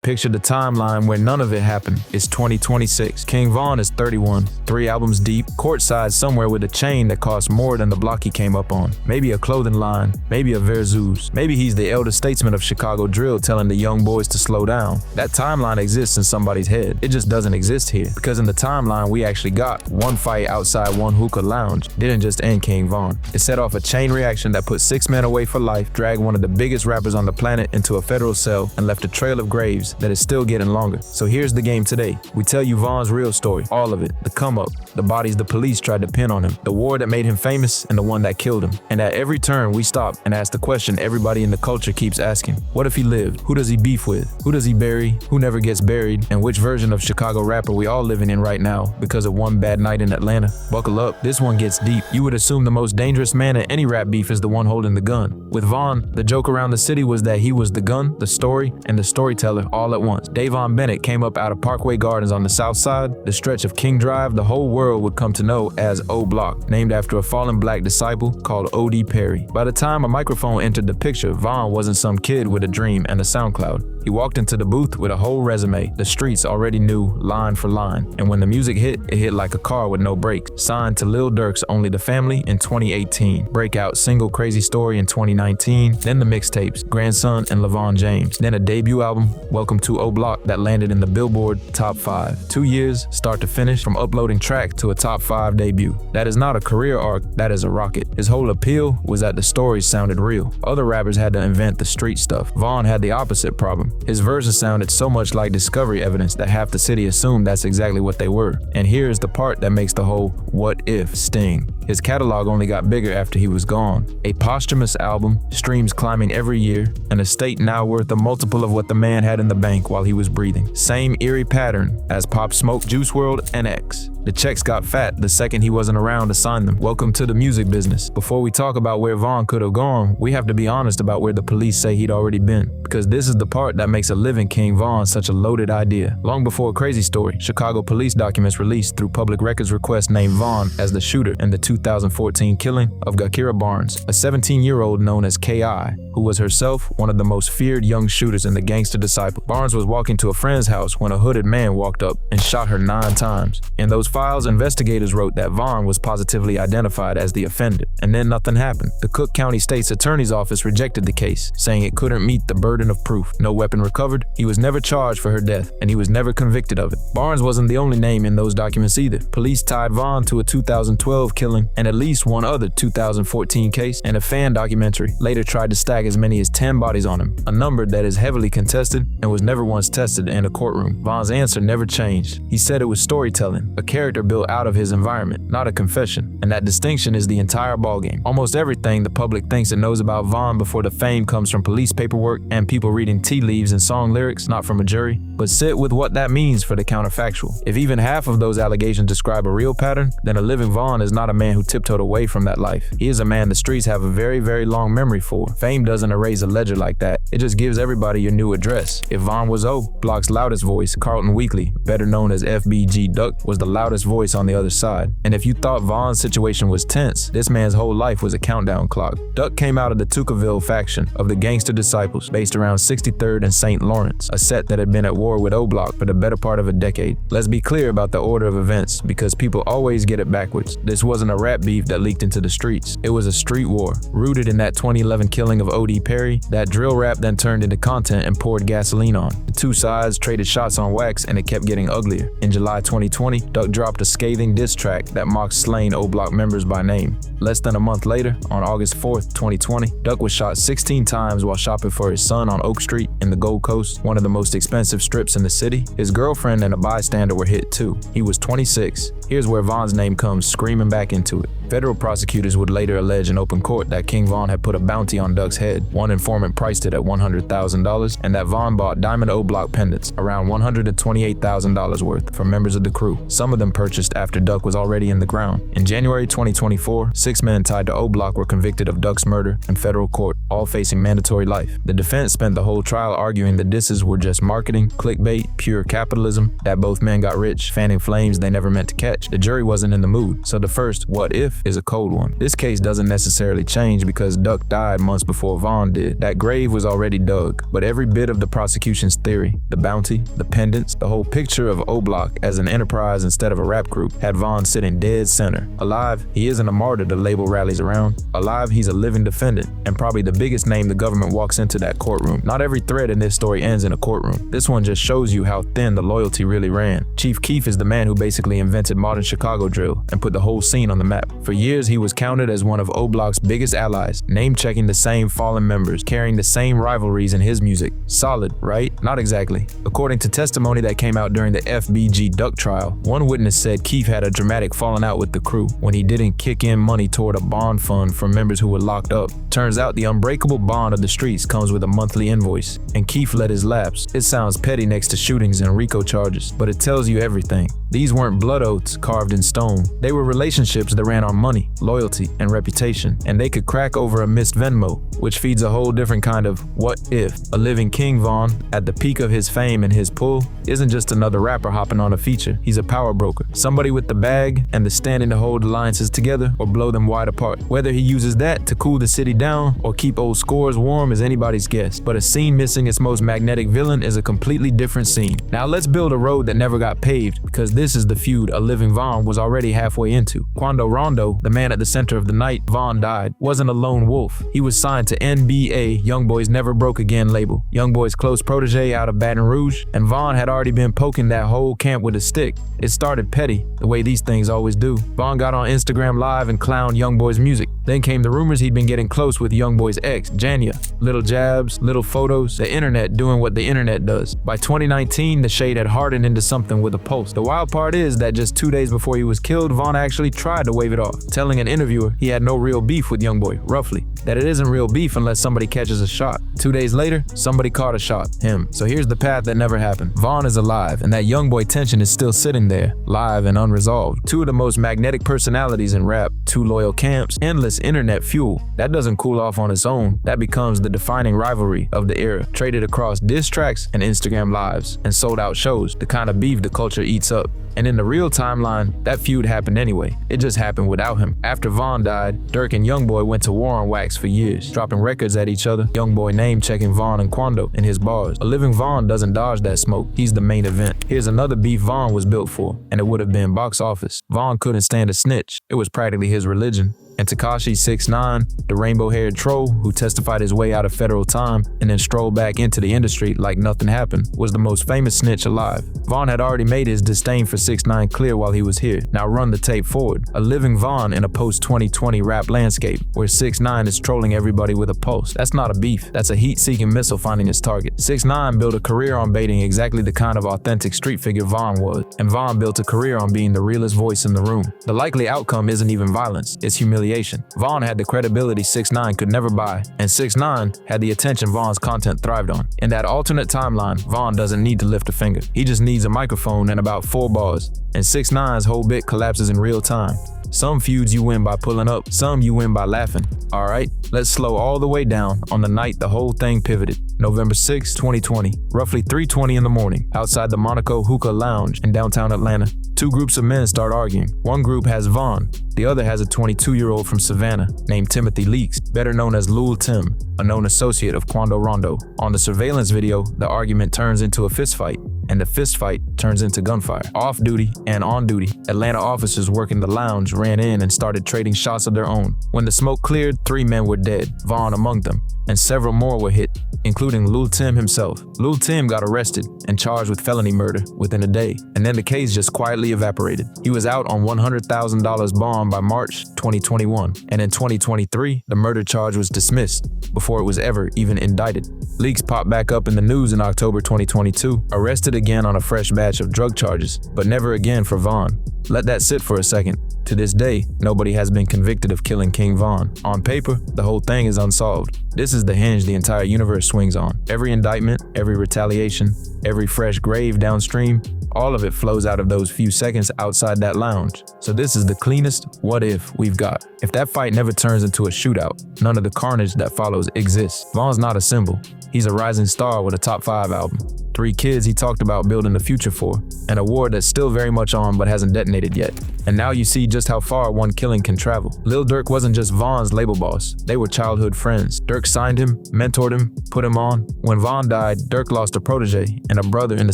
Picture the timeline where none of it happened. It's 2026. King Von is 31, 3 albums deep, courtside somewhere with a chain that costs more than the block he came up on. Maybe a clothing line, maybe a Verzeuse. Maybe he's the elder statesman of Chicago drill telling the young boys to slow down. That timeline exists in somebody's head. It just doesn't exist here. Because in the timeline we actually got, one fight outside one hookah lounge didn't just end King Von. It set off a chain reaction that put 6 men away for life, dragged one of the biggest rappers on the planet into a federal cell, and left a trail of graves that is still getting longer. So here's the game today. We tell you Von's real story, all of it, the come up, the bodies the police tried to pin on him, the war that made him famous, and the one that killed him. And at every turn we stop and ask the question everybody in the culture keeps asking. What if he lived? Who does he beef with? Who does he bury? Who never gets buried? And which version of Chicago rapper we all living in right now because of one bad night in Atlanta? Buckle up, this one gets deep. You would assume the most dangerous man in any rap beef is the one holding the gun. With Von, the joke around the city was that he was the gun, the story, and the storyteller all at once. Davon Bennett came up out of Parkway Gardens on the south side, the stretch of King Drive the whole world would come to know as O Block, named after a fallen black disciple called O.D. Perry. By the time a microphone entered the picture, Von wasn't some kid with a dream and a SoundCloud. He walked into the booth with a whole resume. The streets already knew line for line. And when the music hit, it hit like a car with no brakes. Signed to Lil Durk's Only the Family in 2018. Breakout single Crazy Story in 2019. Then the mixtapes, Grandson and LeVon James. Then a debut album, Welcome to O Block, that landed in the Billboard Top 5. 2 years, start to finish, from uploading track to a Top 5 debut. That is not a career arc, that is a rocket. His whole appeal was that the stories sounded real. Other rappers had to invent the street stuff. Von had the opposite problem. His verses sounded so much like discovery evidence that half the city assumed that's exactly what they were. And here's the part that makes the whole what if sting. His catalog only got bigger after he was gone. A posthumous album, streams climbing every year, an estate now worth a multiple of what the man had in the bank while he was breathing. Same eerie pattern as Pop Smoke, Juice WRLD, and X. The checks got fat the second he wasn't around to sign them. Welcome to the music business. Before we talk about where Von could have gone, we have to be honest about where the police say he'd already been. Because this is the part that makes a living King Von such a loaded idea. Long before Crazy Story, Chicago police documents released through public records request named Von as the shooter in the 2014 killing of Gakirah Barnes, a 17-year-old known as K.I., who was herself one of the most feared young shooters in the Gangster Disciple. Barnes was walking to a friend's house when a hooded man walked up and shot her 9 times. In those files, investigators wrote that Von was positively identified as the offender, and then nothing happened. The Cook County State's Attorney's Office rejected the case, saying it couldn't meet the burden of proof. No weapon recovered, he was never charged for her death, and he was never convicted of it. Barnes wasn't the only name in those documents either. Police tied Von to a 2012 killing and at least one other 2014 case, and a fan documentary later tried to stack as many as 10 bodies on him, a number that is heavily contested and was never once tested in a courtroom. Von's answer never changed. He said it was storytelling, a character built out of his environment, not a confession, and that distinction is the entire ballgame. Almost everything the public thinks it knows about Von before the fame comes from police paperwork and people reading tea leaves and song lyrics, not from a jury. But sit with what that means for the counterfactual. If even half of those allegations describe a real pattern, then a living Von is not a man who tiptoed away from that life. He is a man the streets have a very, very long memory for. Fame doesn't erase a ledger like that. It just gives everybody your new address. If Von was O Block's loudest voice, Carlton Weekly, better known as FBG Duck, was the loudest voice on the other side. And if you thought Von's situation was tense, this man's whole life was a countdown clock. Duck came out of the Tukaville faction of the Gangster Disciples, based around 63rd and St. Lawrence, a set that had been at war with O Block for the better part of a decade. Let's be clear about the order of events, because people always get it backwards. This wasn't a rap beef that leaked into the streets. It was a street war, rooted in that 2011 killing of O.D. Perry. That drill rap then turned into content and poured gasoline on. The two sides traded shots on wax, and it kept getting uglier. In July 2020, Duck dropped a scathing diss track that mocked slain O Block members by name. Less than a month later, on August 4th, 2020, Duck was shot 16 times while shopping for his son on Oak Street in the Gold Coast, one of the most expensive strips in the city. His girlfriend and a bystander were hit too. He was 26. Here's where Von's name comes screaming back into it. Federal prosecutors would later allege in open court that King Von had put a bounty on Duck's head. One informant priced it at $100,000, and that Von bought Diamond O Block pendants, around $128,000 worth, from members of the crew. Some of them purchased after Duck was already in the ground. In January 2024, 6 men tied to O Block were convicted of Duck's murder in federal court, all facing mandatory life. The defense spent the whole trial arguing the disses were just marketing, clickbait, pure capitalism, that both men got rich, fanning flames they never meant to catch. The jury wasn't in the mood, so the first what if Keef is a cold one. This case doesn't necessarily change because Duck died months before Von did. That grave was already dug, but every bit of the prosecution's theory, the bounty, the pendants, the whole picture of O-Block as an enterprise instead of a rap group had Von sitting dead center. Alive, he isn't a martyr the label rallies around. Alive, he's a living defendant, and probably the biggest name the government walks into that courtroom. Not every thread in this story ends in a courtroom. This one just shows you how thin the loyalty really ran. Chief Keef is the man who basically invented modern Chicago drill and put the whole scene on the map. For years, he was counted as one of O-Block's biggest allies, name-checking the same fallen members, carrying the same rivalries in his music. Solid, right? Not exactly. According to testimony that came out during the FBG Duck trial, one witness said Keef had a dramatic falling out with the crew when he didn't kick in money toward a bond fund for members who were locked up. Turns out the unbreakable bond of the streets comes with a monthly invoice, and Keef let his lapse. It sounds petty next to shootings and RICO charges, but it tells you everything. These weren't blood oaths carved in stone. They were relationships that ran on money, loyalty, and reputation, and they could crack over a missed Venmo, which feeds a whole different kind of what if. A living King Von, at the peak of his fame and his pull, isn't just another rapper hopping on a feature. He's a power broker, somebody with the bag and the standing to hold alliances together or blow them wide apart. Whether he uses that to cool the city down or keep old scores warm is anybody's guess, but a scene missing its most magnetic villain is a completely different scene. Now let's build a road that never got paved, because this is the feud a living Von was already halfway into. Quando Rondo, the man at the center of the night Von died, wasn't a lone wolf. He was signed to NBA YoungBoy's Never Broke Again label, YoungBoy's close protege out of Baton Rouge, and Von had already been poking that whole camp with a stick. It started petty, the way these things always do. Von got on Instagram Live and clowned YoungBoy's music. Then came the rumors he'd been getting close with YoungBoy's ex, Janya. Little jabs, little photos, the internet doing what the internet does. By 2019, the shade had hardened into something with a pulse. The wild part is that just 2 days before he was killed, Von actually tried to wave it off, telling an interviewer he had no real beef with YoungBoy, roughly. That it isn't real beef unless somebody catches a shot. 2 days later, somebody caught a shot, him. So here's the path that never happened. Von is alive, and that YoungBoy tension is still sitting there, live and unresolved. Two of the most magnetic personalities in rap, two loyal camps, endless internet fuel. That doesn't cool off on its own. That becomes the defining rivalry of the era, traded across diss tracks and Instagram lives, and sold out shows, the kind of beef the culture eats up. And in the real timeline, that feud happened anyway. It just happened without him. After Von died, Durk and YoungBoy went to war on wax for years, dropping records at each other, YoungBoy name-checking Von and Quando in his bars. A living Von doesn't dodge that smoke. He's the main event. Here's another beef Von was built for, and it would have been box office. Von couldn't stand a snitch. It was practically his religion. And Tekashi 6ix9ine, the rainbow-haired troll who testified his way out of federal time and then strolled back into the industry like nothing happened, was the most famous snitch alive. Von had already made his disdain for 6ix9ine clear while he was here. Now run the tape forward. A living Von in a post-2020 rap landscape where 6ix9ine is trolling everybody with a pulse. That's not a beef. That's a heat-seeking missile finding its target. 6ix9ine built a career on baiting exactly the kind of authentic street figure Von was, and Von built a career on being the realest voice in the room. The likely outcome isn't even violence, it's humiliation. Von had the credibility 6ix9ine could never buy, and 6ix9ine had the attention Von's content thrived on. In that alternate timeline, Von doesn't need to lift a finger. He just needs a microphone and about 4 bars, and 6ix9ine's whole bit collapses in real time. Some feuds you win by pulling up, some you win by laughing. Alright, let's slow all the way down on the night the whole thing pivoted. November 6, 2020, roughly 3:20 in the morning, outside the Monaco Hookah Lounge in downtown Atlanta. Two groups of men start arguing. One group has Von, the other has a 22-year-old from Savannah named Timothy Leaks, better known as Lil Tim, a known associate of Quando Rondo. On the surveillance video, the argument turns into a fistfight, and the fistfight turns into gunfire. Off-duty and on-duty, Atlanta officers working the lounge ran in and started trading shots of their own. When the smoke cleared, 3 men were dead, Von among them, and several more were hit, including Lil Tim himself. Lil Tim got arrested and charged with felony murder within a day, and then the case just quietly evaporated. He was out on $100,000 bond by March 2021, and in 2023, the murder charge was dismissed before it was ever even indicted. Leaks popped back up in the news in October 2022, arrested again on a fresh batch of drug charges, but never again for Von. Let that sit for a second. To this day, nobody has been convicted of killing King Von. On paper, the whole thing is unsolved. This is the hinge the entire universe swings on. Every indictment, every retaliation, every fresh grave downstream, all of it flows out of those few seconds outside that lounge. So this is the cleanest what if we've got. If that fight never turns into a shootout, none of the carnage that follows exists. Von's not a symbol. He's a rising star with a top 5 album, 3 kids he talked about building a future for, an award that's still very much on but hasn't detonated yet. And now you see just how far one killing can travel. Lil Durk wasn't just Von's label boss, they were childhood friends. Durk signed him, mentored him, put him on. When Von died, Durk lost a protege and a brother in the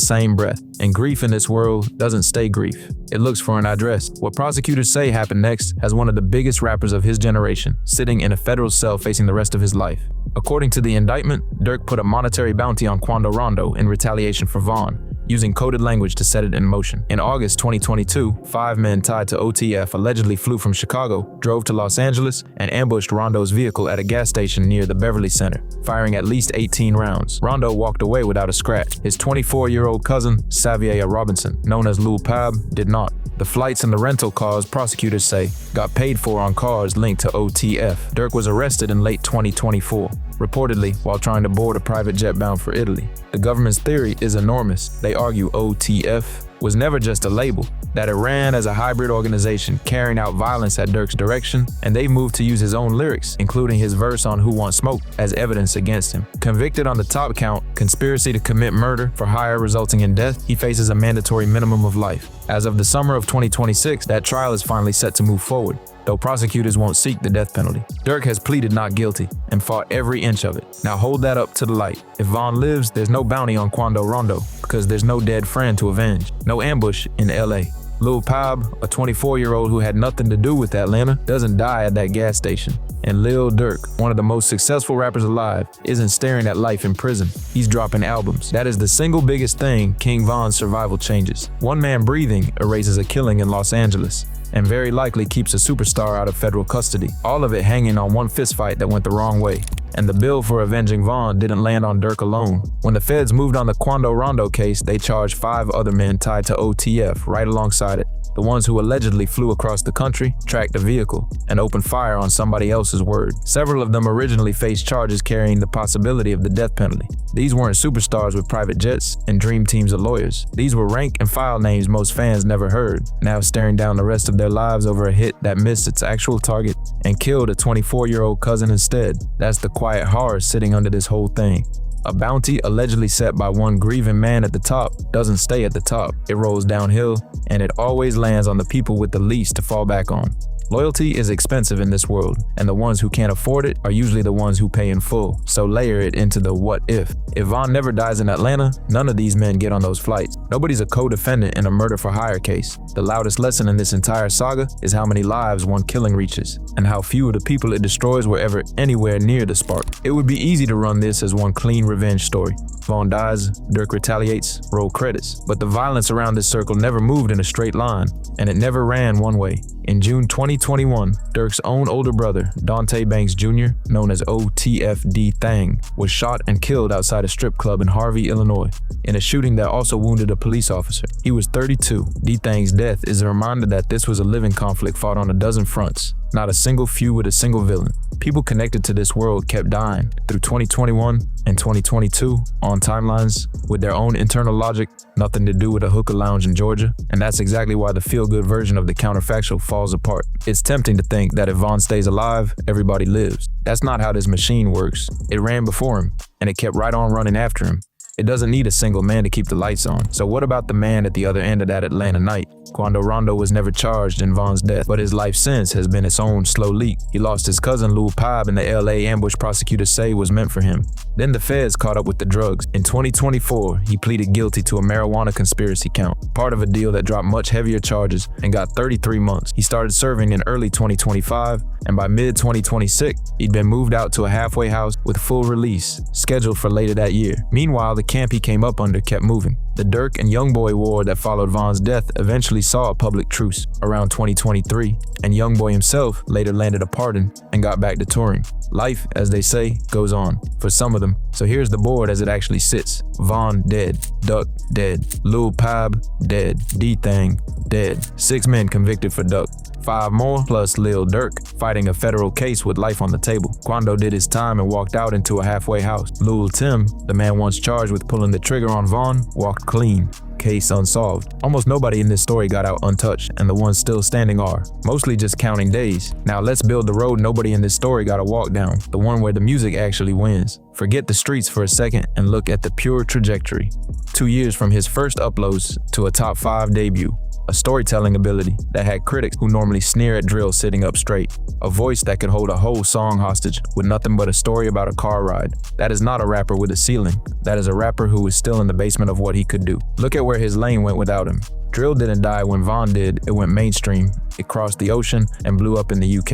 same breath. And grief in this world doesn't stay grief. It looks for an address. What prosecutors say happened next has one of the biggest rappers of his generation sitting in a federal cell facing the rest of his life. According to the indictment, Durk put a monetary bounty on Quando Rondo in retaliation for Von, using coded language to set it in motion. In August 2022, 5 men tied to OTF allegedly flew from Chicago, drove to Los Angeles, and ambushed Rondo's vehicle at a gas station near the Beverly Center, firing at least 18 rounds. Rondo walked away without a scratch. His 24-year-old cousin, Xavier Robinson, known as Lil Pab, did not. The flights and the rental cars, prosecutors say, got paid for on cars linked to OTF. Durk was arrested in late 2024, reportedly while trying to board a private jet bound for Italy. The government's theory is enormous. They argue OTF was never just a label, that it ran as a hybrid organization carrying out violence at Durk's direction, and they moved to use his own lyrics, including his verse on Who Wants Smoke, as evidence against him. Convicted on the top count, conspiracy to commit murder for hire resulting in death, he faces a mandatory minimum of life. As of the summer of 2026, that trial is finally set to move forward, though prosecutors won't seek the death penalty. Durk has pleaded not guilty and fought every inch of it. Now hold that up to the light. If Von lives, there's no bounty on Quando Rondo because there's no dead friend to avenge. No ambush in LA. Lil Pab, a 24-year-old who had nothing to do with Atlanta, doesn't die at that gas station. And Lil Durk, one of the most successful rappers alive, isn't staring at life in prison. He's dropping albums. That is the single biggest thing King Von's survival changes. One man breathing erases a killing in Los Angeles, and very likely keeps a superstar out of federal custody. All of it hanging on one fistfight that went the wrong way. And the bill for avenging Von didn't land on Durk alone. When the feds moved on the Quando Rondo case, they charged 5 other men tied to OTF right alongside it. The ones who allegedly flew across the country, tracked a vehicle, and opened fire on somebody else's word. Several of them originally faced charges carrying the possibility of the death penalty. These weren't superstars with private jets and dream teams of lawyers. These were rank and file names most fans never heard, now staring down the rest of their lives over a hit that missed its actual target and killed a 24-year-old cousin instead. That's the quiet horror sitting under this whole thing. A bounty allegedly set by one grieving man at the top doesn't stay at the top. It rolls downhill, and it always lands on the people with the least to fall back on. Loyalty is expensive in this world, and the ones who can't afford it are usually the ones who pay in full. So layer it into the what if. If Von never dies in Atlanta, none of these men get on those flights. Nobody's a co-defendant in a murder for hire case. The loudest lesson in this entire saga is how many lives one killing reaches, and how few of the people it destroys were ever anywhere near the spark. It would be easy to run this as one clean revenge story. Von dies, Durk retaliates, roll credits. But the violence around this circle never moved in a straight line, and it never ran one way. In June 2021, Durk's own older brother, Dante Banks Jr., known as OTF D-Thang, was shot and killed outside a strip club in Harvey, Illinois, in a shooting that also wounded a police officer. He was 32. D-Thang's death is a reminder that this was a living conflict fought on a dozen fronts, not a single feud with a single villain. People connected to this world kept dying through 2021 and 2022 on timelines with their own internal logic, nothing to do with a hookah lounge in Georgia, and that's exactly why the feel-good version of the counterfactual falls apart. It's tempting to think that if Von stays alive, everybody lives. That's not how this machine works. It ran before him, and it kept right on running after him. It doesn't need a single man to keep the lights on. So what about the man at the other end of that Atlanta night? Quando Rondo was never charged in Von's death, but his life since has been its own slow leak. He lost his cousin Lil Pab in the LA ambush prosecutors say was meant for him. Then the feds caught up with the drugs. In 2024, he pleaded guilty to a marijuana conspiracy count, part of a deal that dropped much heavier charges and got 33 months. He started serving in early 2025, and by mid-2026, he'd been moved out to a halfway house with full release, scheduled for later that year. Meanwhile, the camp he came up under kept moving. The Durk and YoungBoy war that followed Von's death eventually saw a public truce around 2023, and YoungBoy himself later landed a pardon and got back to touring. Life, as they say, goes on, for some of them. So here's the board as it actually sits. Von dead, Duck dead, Lil Pab dead, D-Thang dead. 6 men convicted for Duck. 5 more, plus Lil Durk, fighting a federal case with life on the table. Quando did his time and walked out into a halfway house. Lil Tim, the man once charged with pulling the trigger on Von, walked clean. case unsolved. Almost nobody in this story got out untouched, and the ones still standing are, mostly just counting days. Now let's build the road nobody in this story got to walk down, the one where the music actually wins. Forget the streets for a second and look at the pure trajectory. 2 years from his first uploads to a top 5 debut. A storytelling ability that had critics who normally sneer at drill sitting up straight. A voice that could hold a whole song hostage with nothing but a story about a car ride. That is not a rapper with a ceiling. That is a rapper who is still in the basement of what he could do. Look at where his lane went without him. Drill didn't die when Von did, it went mainstream. It crossed the ocean and blew up in the UK.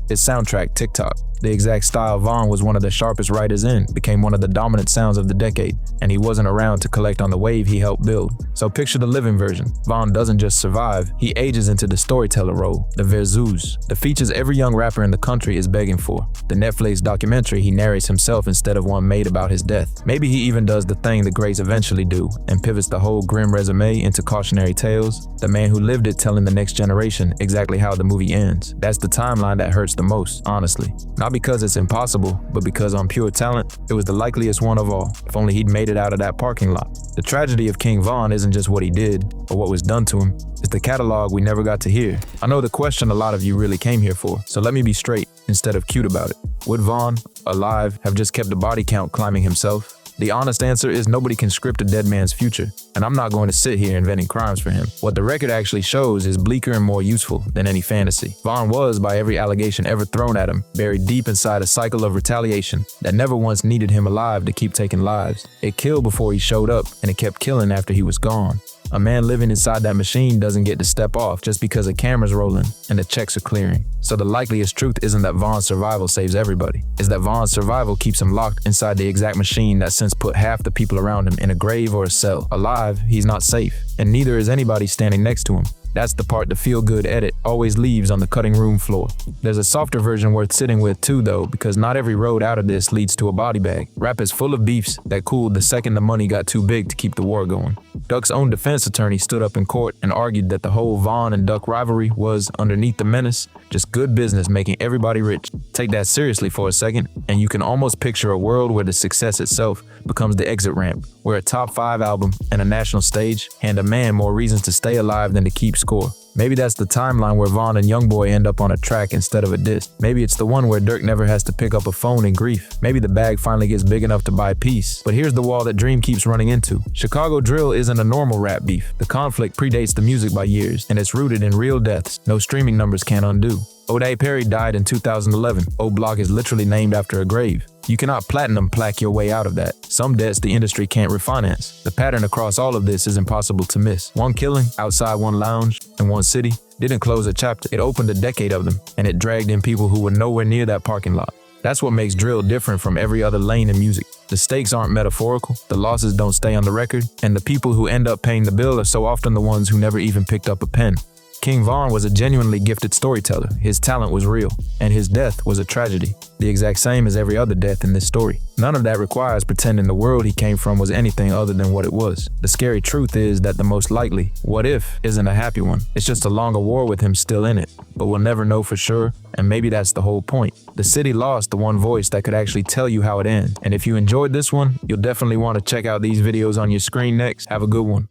Its soundtrack, TikTok. The exact style Von was one of the sharpest writers in, became one of the dominant sounds of the decade, and he wasn't around to collect on the wave he helped build. So picture the living version. Von doesn't just survive, he ages into the storyteller role, the versus, the features every young rapper in the country is begging for. The Netflix documentary he narrates himself instead of one made about his death. Maybe he even does the thing the greats eventually do, and pivots the whole grim resume into cautionary tales. The man who lived it telling the next generation exactly how the movie ends. That's the timeline that hurts the most, honestly. Not because it's impossible, but because on pure talent, it was the likeliest one of all, if only he'd made it out of that parking lot. The tragedy of King Von isn't just what he did, or what was done to him, it's the catalog we never got to hear. I know the question a lot of you really came here for, so let me be straight instead of cute about it. Would Von, alive, have just kept the body count climbing himself? The honest answer is nobody can script a dead man's future, and I'm not going to sit here inventing crimes for him. What the record actually shows is bleaker and more useful than any fantasy. Von was, by every allegation ever thrown at him, buried deep inside a cycle of retaliation that never once needed him alive to keep taking lives. It killed before he showed up, and it kept killing after he was gone. A man living inside that machine doesn't get to step off just because a camera's rolling and the checks are clearing. So the likeliest truth isn't that Von's survival saves everybody. It's that Von's survival keeps him locked inside the exact machine that since put half the people around him in a grave or a cell. Alive, he's not safe, and neither is anybody standing next to him. That's the part the feel-good edit always leaves on the cutting room floor. There's a softer version worth sitting with too though, because not every road out of this leads to a body bag. Rap is full of beefs that cooled the second the money got too big to keep the war going. Duck's own defense attorney stood up in court and argued that the whole Von and Duck rivalry was, underneath the menace, just good business making everybody rich. Take that seriously for a second, and you can almost picture a world where the success itself becomes the exit ramp, where a top 5 album and a national stage hand a man more reasons to stay alive than to keep score. Maybe that's the timeline where Von and YoungBoy end up on a track instead of a disc. Maybe it's the one where Durk never has to pick up a phone in grief. Maybe the bag finally gets big enough to buy peace. But here's the wall that Dream keeps running into. Chicago drill isn't a normal rap beef. The conflict predates the music by years, and it's rooted in real deaths no streaming numbers can undo. O'Day Perry died in 2011. O Block is literally named after a grave. You cannot platinum plaque your way out of that. Some debts the industry can't refinance. The pattern across all of this is impossible to miss. One killing, outside one lounge, in one city, didn't close a chapter. It opened a decade of them, and it dragged in people who were nowhere near that parking lot. That's what makes drill different from every other lane in music. The stakes aren't metaphorical, the losses don't stay on the record, and the people who end up paying the bill are so often the ones who never even picked up a pen. King Von was a genuinely gifted storyteller. His talent was real, and his death was a tragedy, the exact same as every other death in this story. None of that requires pretending the world he came from was anything other than what it was. The scary truth is that the most likely, what if, isn't a happy one. It's just a longer war with him still in it, but we'll never know for sure, and maybe that's the whole point. The city lost the one voice that could actually tell you how it ends, and if you enjoyed this one, you'll definitely want to check out these videos on your screen next. Have a good one.